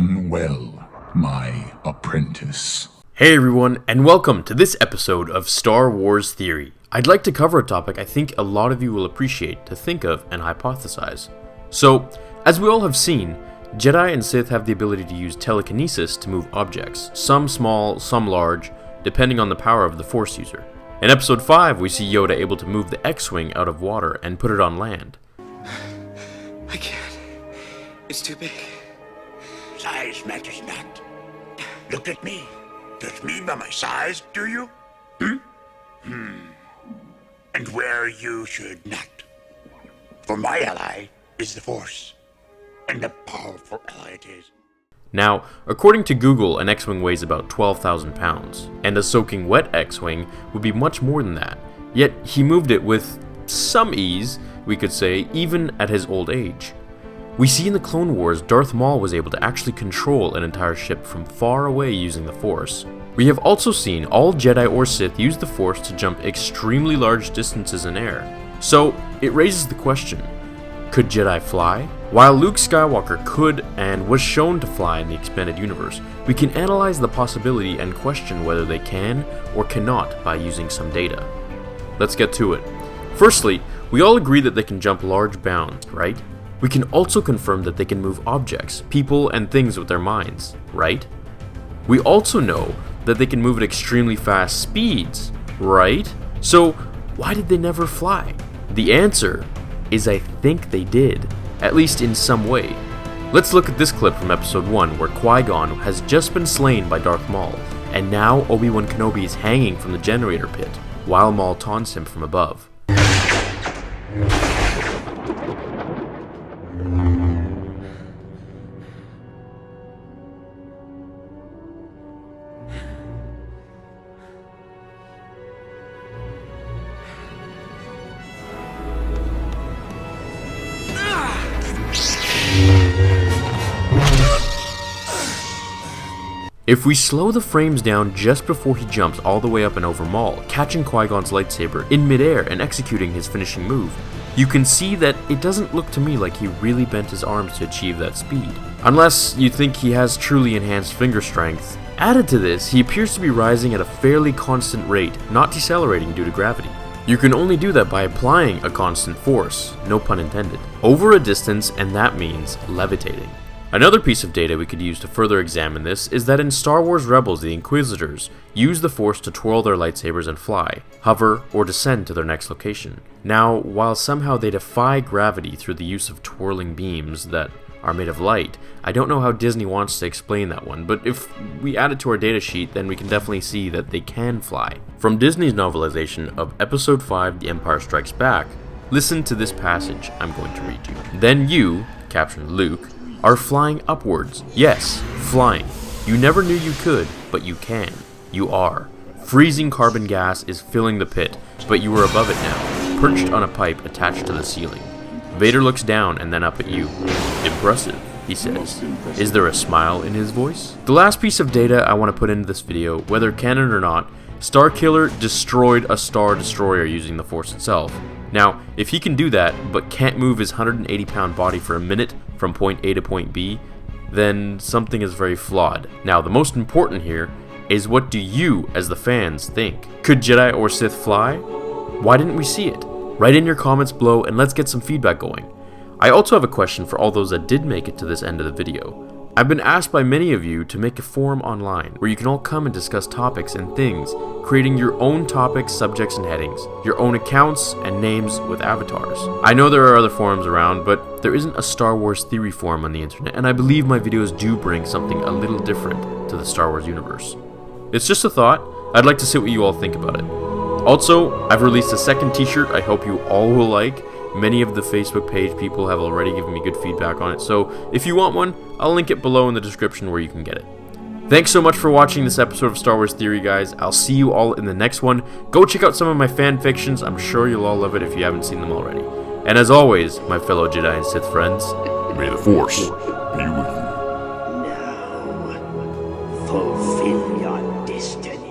done well, my apprentice. Hey everyone, and welcome to this episode of Star Wars Theory. I'd like to cover a topic I think a lot of you will appreciate to think of and hypothesize. So, as we all have seen, Jedi and Sith have the ability to use telekinesis to move objects, some small, some large, depending on the power of the Force user. In Episode 5, we see Yoda able to move the X-Wing out of water and put it on land. I can't. It's too big. Size matters not. Look at me. Judge me by my size, do you? And where you should not. For my ally is the Force. And a powerful ally it is. Now, according to Google, an X-Wing weighs about 12,000 pounds, and a soaking wet X-Wing would be much more than that. Yet, he moved it with some ease, we could say, even at his old age. We see in the Clone Wars, Darth Maul was able to actually control an entire ship from far away using the Force. We have also seen all Jedi or Sith use the Force to jump extremely large distances in air. So, it raises the question, could Jedi fly? While Luke Skywalker could and was shown to fly in the expanded universe, we can analyze the possibility and question whether they can or cannot by using some data. Let's get to it. Firstly, we all agree that they can jump large bounds, right? We can also confirm that they can move objects, people, and things with their minds, right? We also know that they can move at extremely fast speeds, right? So, why did they never fly? The answer is I think they did, at least in some way. Let's look at this clip from Episode 1 where Qui-Gon has just been slain by Darth Maul, and now Obi-Wan Kenobi is hanging from the generator pit, while Maul taunts him from above. If we slow the frames down just before he jumps all the way up and over Maul, catching Qui-Gon's lightsaber in midair and executing his finishing move, you can see that it doesn't look to me like he really bent his arms to achieve that speed. Unless you think he has truly enhanced finger strength. Added to this, he appears to be rising at a fairly constant rate, not decelerating due to gravity. You can only do that by applying a constant force, no pun intended, over a distance, and that means levitating. Another piece of data we could use to further examine this is that in Star Wars Rebels, the Inquisitors use the Force to twirl their lightsabers and fly, hover, or descend to their next location. Now, while somehow they defy gravity through the use of twirling beams that are made of light, I don't know how Disney wants to explain that one, but if we add it to our data sheet, then we can definitely see that they can fly. From Disney's novelization of Episode 5, The Empire Strikes Back, listen to this passage I'm going to read you. Then you, captioned Luke, are flying upwards. Yes, flying. You never knew you could, but you can. You are. Freezing carbon gas is filling the pit, but you are above it now, perched on a pipe attached to the ceiling. Vader looks down and then up at you. Impressive, he says. Is there a smile in his voice? The last piece of data I want to put into this video, whether canon or not, Starkiller destroyed a Star Destroyer using the Force itself. Now, if he can do that, but can't move his 180-pound body for a minute from point A to point B, then something is very flawed. Now, the most important here is what do you, as the fans, think? Could Jedi or Sith fly? Why didn't we see it? Write in your comments below and let's get some feedback going. I also have a question for all those that did make it to this end of the video. I've been asked by many of you to make a forum online where you can all come and discuss topics and things, creating your own topics, subjects, and headings, your own accounts and names with avatars. I know there are other forums around, but there isn't a Star Wars theory forum on the internet, and I believe my videos do bring something a little different to the Star Wars universe. It's just a thought. I'd like to see what you all think about it. Also, I've released a second t-shirt I hope you all will like. Many of the Facebook page people have already given me good feedback on it, so if you want one, I'll link it below in the description where you can get it. Thanks so much for watching this episode of Star Wars Theory, guys. I'll see you all in the next one. Go check out some of my fan fictions. I'm sure you'll all love it if you haven't seen them already. And as always, my fellow Jedi and Sith friends, May the Force be with you. Now, fulfill your destiny.